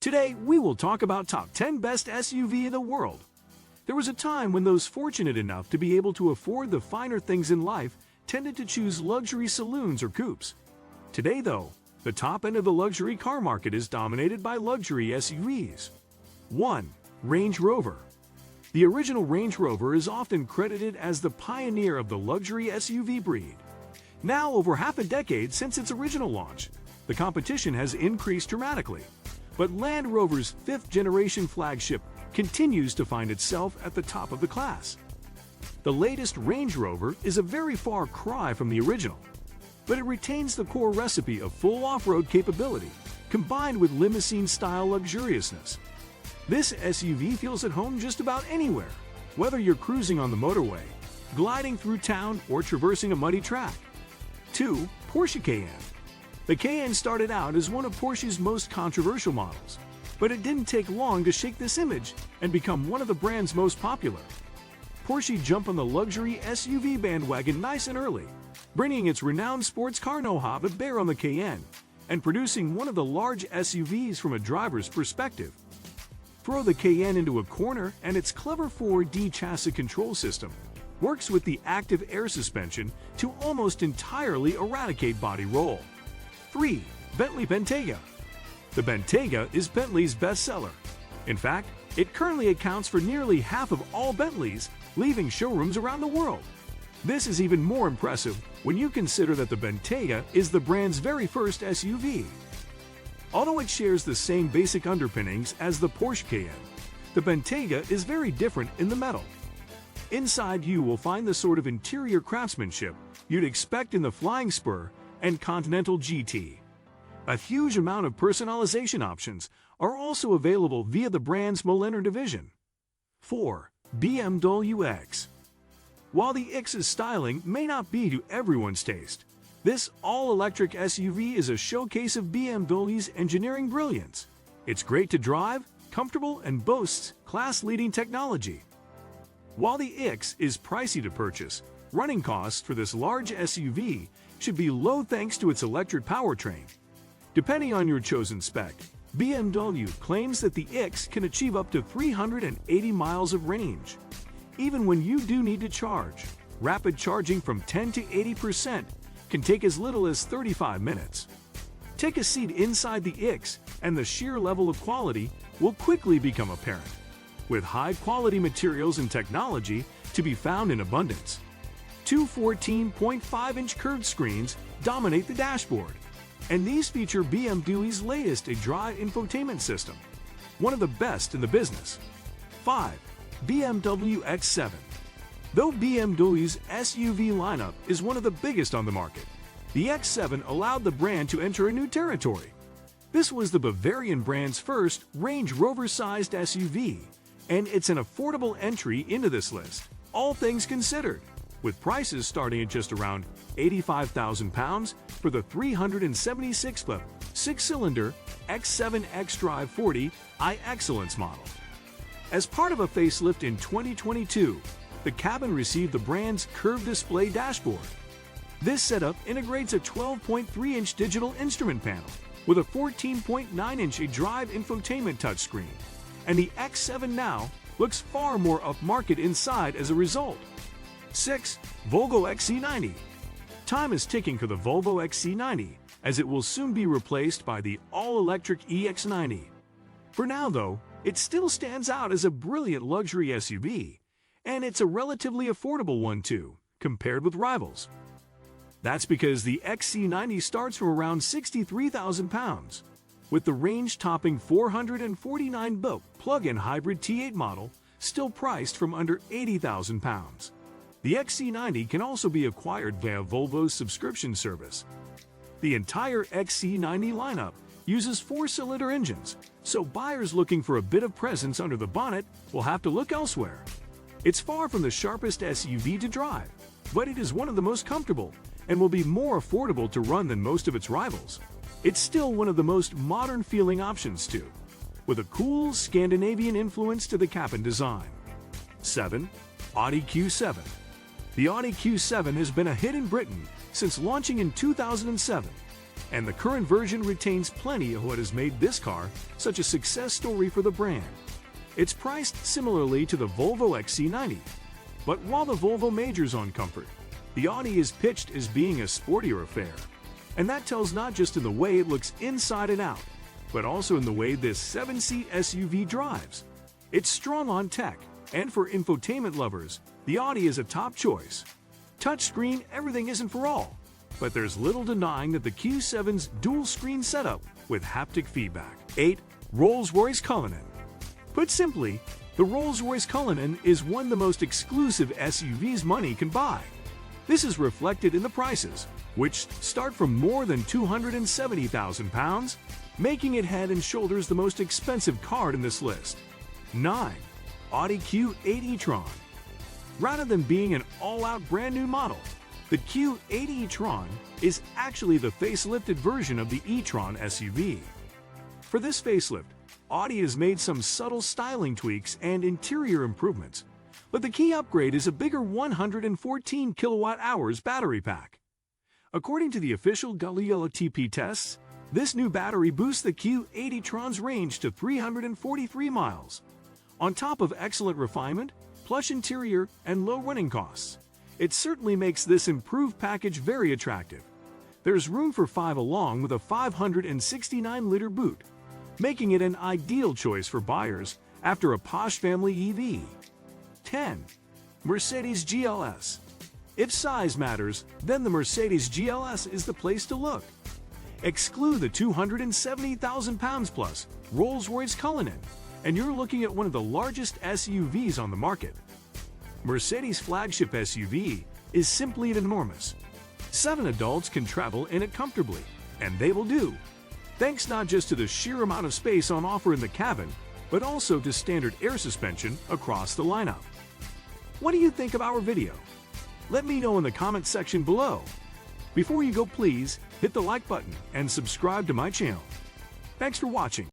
Today, we will talk about top 10 best SUV in the world. There was a time when those fortunate enough to be able to afford the finer things in life tended to choose luxury saloons or coupes. Today, though, the top end of the luxury car market is dominated by luxury SUVs. 1. Range Rover. The original Range Rover is often credited as the pioneer of the luxury SUV breed. Now, over half a decade since its original launch, the competition has increased dramatically. But Land Rover's fifth-generation flagship continues to find itself at the top of the class. The latest Range Rover is a very far cry from the original, but it retains the core recipe of full off-road capability, combined with limousine-style luxuriousness. This SUV feels at home just about anywhere, whether you're cruising on the motorway, gliding through town, or traversing a muddy track. 2. Porsche Cayenne. The Cayenne started out as one of Porsche's most controversial models, but it didn't take long to shake this image and become one of the brand's most popular. Porsche jumped on the luxury SUV bandwagon nice and early, bringing its renowned sports car know-how to bear on the Cayenne and producing one of the large SUVs from a driver's perspective. Throw the Cayenne into a corner and its clever 4D chassis control system works with the active air suspension to almost entirely eradicate body roll. 3. Bentley Bentayga. The Bentayga is Bentley's bestseller. In fact, it currently accounts for nearly half of all Bentleys leaving showrooms around the world. This is even more impressive when you consider that the Bentayga is the brand's very first SUV. Although it shares the same basic underpinnings as the Porsche Cayenne, the Bentayga is very different in the metal. Inside you will find the sort of interior craftsmanship you'd expect in the Flying Spur and Continental GT. A huge amount of personalization options are also available via the brand's Mulliner division. 4. BMW X. While the X's styling may not be to everyone's taste, this all-electric SUV is a showcase of BMW's engineering brilliance. It's great to drive, comfortable, and boasts class-leading technology. While the X is pricey to purchase, running costs for this large SUV should be low thanks to its electric powertrain. Depending on your chosen spec, BMW claims that the X can achieve up to 380 miles of range. Even when you do need to charge, rapid charging from 10 to 80% can take as little as 35 minutes. Take a seat inside the X and the sheer level of quality will quickly become apparent, with high-quality materials and technology to be found in abundance. Two 14.5-inch curved screens dominate the dashboard, and these feature BMW's latest iDrive infotainment system, one of the best in the business. 5. BMW X7. Though BMW's SUV lineup is one of the biggest on the market, the X7 allowed the brand to enter a new territory. This was the Bavarian brand's first Range Rover-sized SUV, and it's an affordable entry into this list, all things considered, with prices starting at just around £85,000 for the 376-foot, six-cylinder X7 xDrive 40i Excellence model. As part of a facelift in 2022, the cabin received the brand's curved display dashboard. This setup integrates a 12.3-inch digital instrument panel with a 14.9-inch iDrive infotainment touchscreen, and the X7 now looks far more upmarket inside as a result. 6. Volvo XC90. Time is ticking for the Volvo XC90, as it will soon be replaced by the all-electric EX90. For now, though, it still stands out as a brilliant luxury SUV, and it's a relatively affordable one too, compared with rivals. That's because the XC90 starts from around £63,000, with the range-topping 449 built plug-in hybrid T8 model still priced from under £80,000. The XC90 can also be acquired via Volvo's subscription service. The entire XC90 lineup uses four-cylinder engines, so buyers looking for a bit of presence under the bonnet will have to look elsewhere. It's far from the sharpest SUV to drive, but it is one of the most comfortable and will be more affordable to run than most of its rivals. It's still one of the most modern-feeling options too, with a cool Scandinavian influence to the cabin design. 7. Audi Q7. The Audi Q7 has been a hit in Britain since launching in 2007, And the current version retains plenty of what has made this car such a success story for the brand. It's priced similarly to the Volvo XC90. But while the Volvo majors on comfort, the Audi is pitched as being a sportier affair. And that tells not just in the way it looks inside and out, but also in the way this 7-seat SUV drives. It's strong on tech, and for infotainment lovers, the Audi is a top choice. Touchscreen, everything isn't for all, but there's little denying that the Q7's dual-screen setup with haptic feedback. 8. Rolls-Royce Cullinan. Put simply, the Rolls-Royce Cullinan is one of the most exclusive SUVs money can buy. This is reflected in the prices, which start from more than £270,000, making it head and shoulders the most expensive car in this list. 9. Audi Q8 e-tron. Rather than being an all-out brand new model, the Q8 e-tron is actually the facelifted version of the e-tron SUV. For this facelift, Audi has made some subtle styling tweaks and interior improvements, but the key upgrade is a bigger 114 kilowatt-hours battery pack. According to the official GLS tests, this new battery boosts the Q8 e-tron's range to 343 miles. On top of excellent refinement, plush interior, and low running costs, it certainly makes this improved package very attractive. There's room for 5 along with a 569-liter boot, making it an ideal choice for buyers after a posh family EV. 10. Mercedes GLS. If size matters, then the Mercedes GLS is the place to look. Exclude the 270,000 pounds plus Rolls-Royce Cullinan, and you're looking at one of the largest SUVs on the market. Mercedes' flagship SUV is simply enormous. 7 adults can travel in it comfortably, and they will do, thanks not just to the sheer amount of space on offer in the cabin, but also to standard air suspension across the lineup. What do you think of our video? Let me know in the comment section below. Before you go, please hit the like button and subscribe to my channel. Thanks for watching.